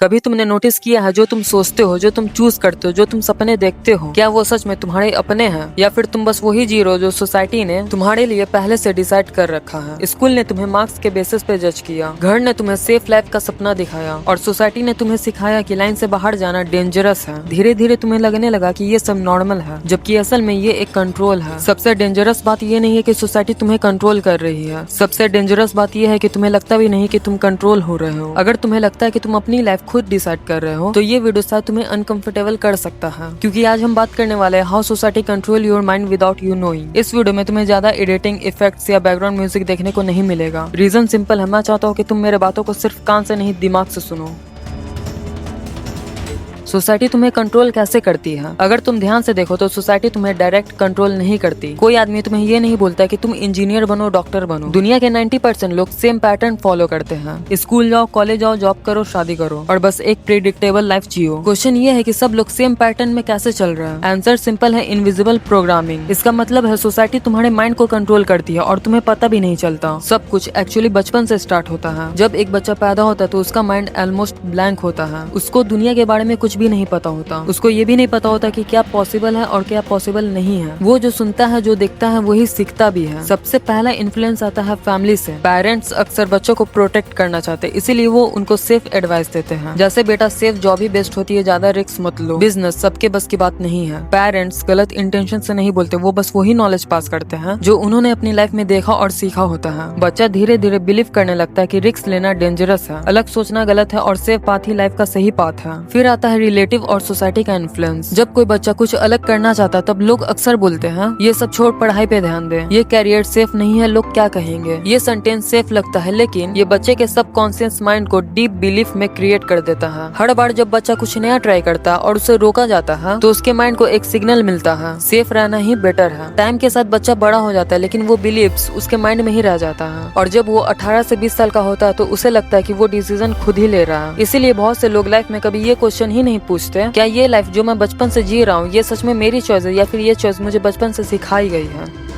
कभी तुमने नोटिस किया है जो तुम सोचते हो, जो तुम चूज करते हो, जो तुम सपने देखते हो, क्या वो सच में तुम्हारे अपने हैं या फिर तुम बस वही जी रहे हो जो सोसाइटी ने तुम्हारे लिए पहले से डिसाइड कर रखा है। स्कूल ने तुम्हें मार्क्स के बेसिस पे जज किया, घर ने तुम्हें सेफ लाइफ का सपना दिखाया और सोसाइटी ने तुम्हें सिखाया कि लाइन से बाहर जाना डेंजरस है। धीरे धीरे तुम्हें लगने लगा कि ये सब नॉर्मल है, जबकि असल में ये एक कंट्रोल है। सबसे डेंजरस बात ये नहीं है कि सोसाइटी तुम्हें कंट्रोल कर रही है, सबसे डेंजरस बात ये है कि तुम्हें लगता भी नहीं कि तुम कंट्रोल हो रहे हो। अगर तुम्हें लगता है कि तुम अपनी लाइफ खुद डिसाइड कर रहे हो तो ये वीडियो शायद तुम्हें अनकंफर्टेबल कर सकता है, क्योंकि आज हम बात करने वाले हैं how society control your mind without you knowing. इस वीडियो में तुम्हें ज्यादा एडिटिंग इफेक्ट्स या बैकग्राउंड म्यूजिक देखने को नहीं मिलेगा। रीजन सिंपल है, मैं चाहता हूँ कि तुम मेरे बातों को सिर्फ कान से नहीं दिमाग से सुनो। सोसाइटी तुम्हें कंट्रोल कैसे करती है? अगर तुम ध्यान से देखो तो सोसाइटी तुम्हें डायरेक्ट कंट्रोल नहीं करती। कोई आदमी तुम्हें ये नहीं बोलता कि तुम इंजीनियर बनो, डॉक्टर बनो। दुनिया के 90% लोग सेम पैटर्न फॉलो करते हैं। स्कूल जाओ, कॉलेज जाओ, जॉब करो, शादी करो और बस एक प्रेडिक्टेबल लाइफ जियो। क्वेश्चन ये है कि सब लोग सेम पैटर्न में कैसे चल रहे हैं? आंसर सिंपल है, इनविजिबल प्रोग्रामिंग। इसका मतलब है सोसाइटी तुम्हारे माइंड को कंट्रोल करती है और तुम्हें पता भी नहीं चलता। सब कुछ एक्चुअली बचपन से स्टार्ट होता है। जब एक बच्चा पैदा होता है तो उसका माइंड ऑलमोस्ट ब्लैंक होता है। उसको दुनिया के बारे में कुछ भी नहीं पता होता। उसको ये भी नहीं पता होता कि क्या पॉसिबल है और क्या पॉसिबल नहीं है। वो जो सुनता है, जो देखता है, वही सीखता भी है। सबसे पहला इन्फ्लुएंस आता है फैमिली से। पेरेंट्स अक्सर बच्चों को प्रोटेक्ट करना चाहते हैं, इसीलिए वो उनको सेफ एडवाइस देते हैं, जैसे बेटा सेफ जॉब ही बेस्ट होती है, ज्यादा रिस्क मत लो, बिजनेस सबके बस की बात नहीं है। पेरेंट्स गलत इंटेंशन से नहीं बोलते, वो बस वही नॉलेज पास करते हैं जो उन्होंने अपनी लाइफ में देखा और सीखा होता है। बच्चा धीरे धीरे बिलीव करने लगता है कि रिस्क लेना डेंजरस है, अलग सोचना गलत है और सेफ पाथ ही लाइफ का सही पाथ है। फिर आता है रिलेटिव और सोसाइटी का इन्फ्लुएंस। जब कोई बच्चा कुछ अलग करना चाहता तब लोग अक्सर बोलते हैं ये सब छोड़ पढ़ाई पे ध्यान दे, ये कैरियर सेफ नहीं है, लोग क्या कहेंगे। ये सेंटेंस सेफ लगता है लेकिन ये बच्चे के सबकॉन्शियस माइंड को डीप बिलीफ में क्रिएट कर देता है। हर बार जब बच्चा कुछ नया ट्राई करता और उसे रोका जाता है तो उसके माइंड को एक सिग्नल मिलता है, सेफ रहना ही बेटर है। टाइम के साथ बच्चा बड़ा हो जाता है लेकिन वो बिलीव्स उसके माइंड में ही रह जाता है और जब वो 18 से 20 साल का होता है तो उसे लगता है कि वो डिसीजन खुद ही ले रहा है। इसीलिए बहुत से लोग लाइफ में कभी ये क्वेश्चन ही नहीं पूछते क्या ये लाइफ जो मैं बचपन से जी रहा हूँ ये सच में मेरी चॉइस है या फिर ये चॉइस मुझे बचपन से सिखाई गई है।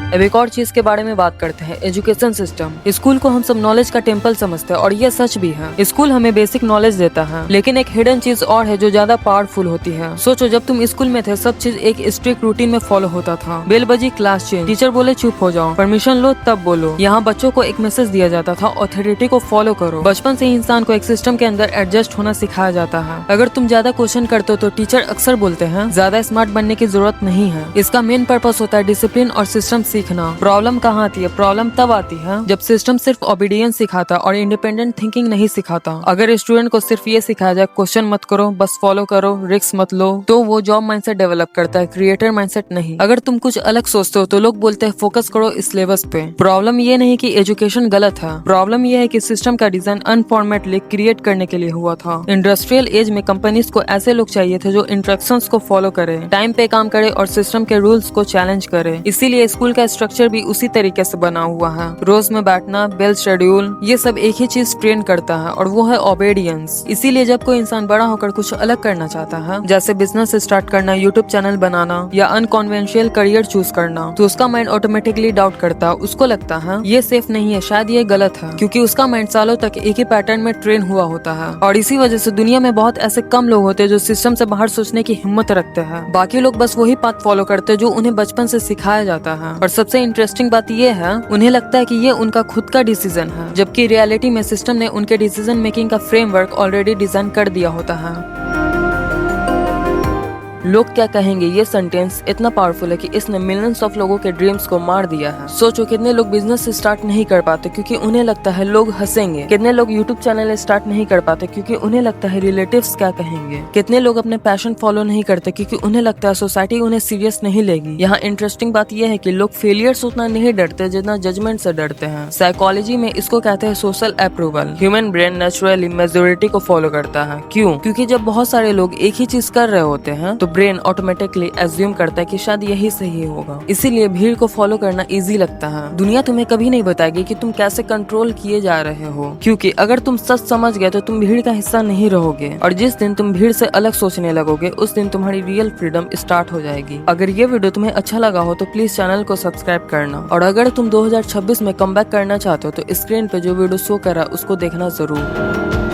अब एक और चीज के बारे में बात करते हैं, एजुकेशन सिस्टम। स्कूल को हम सब नॉलेज का टेम्पल समझते हैं और ये सच भी है। स्कूल हमें बेसिक नॉलेज देता है लेकिन एक हिडन चीज और है जो ज्यादा पावरफुल होती है। सोचो जब तुम स्कूल में थे सब चीज एक स्ट्रिक्ट रूटीन में फॉलो होता था। बेल बजी क्लास चेंज, टीचर बोले चुप हो जाओ, परमिशन लो तब बोलो। यहाँ बच्चों को एक मैसेज दिया जाता था, ऑथोरिटी को फॉलो करो। बचपन से ही इंसान को एक सिस्टम के अंदर एडजस्ट होना सिखाया जाता है। अगर तुम ज्यादा क्वेश्चन करते हो तो टीचर अक्सर बोलते हैं ज्यादा स्मार्ट बनने की जरूरत नहीं है। इसका मेन पर्पस होता है डिसिप्लिन और सिस्टम सीखना। प्रॉब्लम कहाँ आती है? प्रॉब्लम तब आती है जब सिस्टम सिर्फ ओबीडियंस सिखाता और इंडिपेंडेंट थिंकिंग नहीं सिखाता। अगर स्टूडेंट को सिर्फ ये सिखाया जाए क्वेश्चन मत करो, बस फॉलो करो, रिस्क मत लो, तो वो जॉब माइंडसेट डेवलप करता है, क्रिएटर माइंडसेट नहीं। अगर तुम कुछ अलग सोचते हो तो लोग बोलते हैं फोकस करो सिलेबस पे। प्रॉब्लम ये नहीं कि एजुकेशन गलत है, प्रॉब्लम ये है कि सिस्टम का डिजाइन अनफॉर्मेटली क्रिएट करने के लिए हुआ था। इंडस्ट्रियल एज में कंपनीज को ऐसे लोग चाहिए थे जो इंस्ट्रक्शंस को फॉलो करे, टाइम पे काम करे और सिस्टम के रूल्स को चैलेंज करे। इसीलिए स्कूल का स्ट्रक्चर भी उसी तरीके से बना हुआ है। रोज में बैठना, बेल शेड्यूल, ये सब एक ही चीज ट्रेन करता है और वो है ओबेडियंस। इसीलिए जब कोई इंसान बड़ा होकर कुछ अलग करना चाहता है, जैसे बिजनेस स्टार्ट करना, यूट्यूब चैनल बनाना या अनकन्वेंशनल करियर चूज करना, तो उसका माइंड ऑटोमेटिकली डाउट करता है। उसको लगता है ये सेफ नहीं है, शायद ये गलत है, क्योंकि उसका माइंड सालों तक एक ही पैटर्न में ट्रेन हुआ होता है। और इसी वजह से दुनिया में बहुत ऐसे कम लोग होते हैं जो सिस्टम से बाहर सोचने की हिम्मत रखते हैं। बाकी लोग बस वही पाथ फॉलो करते हैं जो उन्हें बचपन से सिखाया जाता है। और सबसे इंटरेस्टिंग बात ये है उन्हें लगता है कि ये उनका खुद का डिसीजन है, जबकि रियलिटी में सिस्टम ने उनके डिसीजन मेकिंग का फ्रेमवर्क ऑलरेडी डिजाइन कर दिया होता है। लोग क्या कहेंगे ये सेंटेंस इतना पावरफुल है कि इसने मिलियंस ऑफ लोगों के ड्रीम्स को मार दिया है। सोचो कितने लोग बिजनेस स्टार्ट नहीं कर पाते क्योंकि उन्हें लगता है लोग हंसेंगे। कितने लोग यूट्यूब चैनल स्टार्ट नहीं कर पाते क्योंकि उन्हें लगता है रिलेटिव्स क्या कहेंगे। कितने लोग अपने पैशन फॉलो नहीं करते क्योंकि उन्हें लगता है सोसाइटी उन्हें सीरियस नहीं लेगी। यहाँ इंटरेस्टिंग बात यह है कि लोग फेलियर्स उतना नहीं डरते जितना जजमेंट से डरते हैं। साइकोलॉजी में इसको कहते हैं social approval. Human brain naturally majority को फॉलो करता है। क्यों? क्योंकि जब बहुत सारे लोग एक ही चीज कर रहे होते हैं तो ब्रेन ऑटोमेटिकली एज्यूम करता है कि शायद यही सही होगा। इसीलिए भीड़ को फॉलो करना इजी लगता है। दुनिया तुम्हें कभी नहीं बताएगी कि तुम कैसे कंट्रोल किए जा रहे हो, क्योंकि अगर तुम सच समझ गए तो तुम भीड़ का हिस्सा नहीं रहोगे, और जिस दिन तुम भीड़ से अलग सोचने लगोगे उस दिन तुम्हारी रियल फ्रीडम स्टार्ट हो जाएगी। अगर ये वीडियो तुम्हें अच्छा लगा हो तो प्लीज चैनल को सब्सक्राइब करना, और अगर तुम 2026 में कमबैक करना चाहते हो तो स्क्रीन पे जो वीडियो शो कर रहा है उसको देखना जरूर।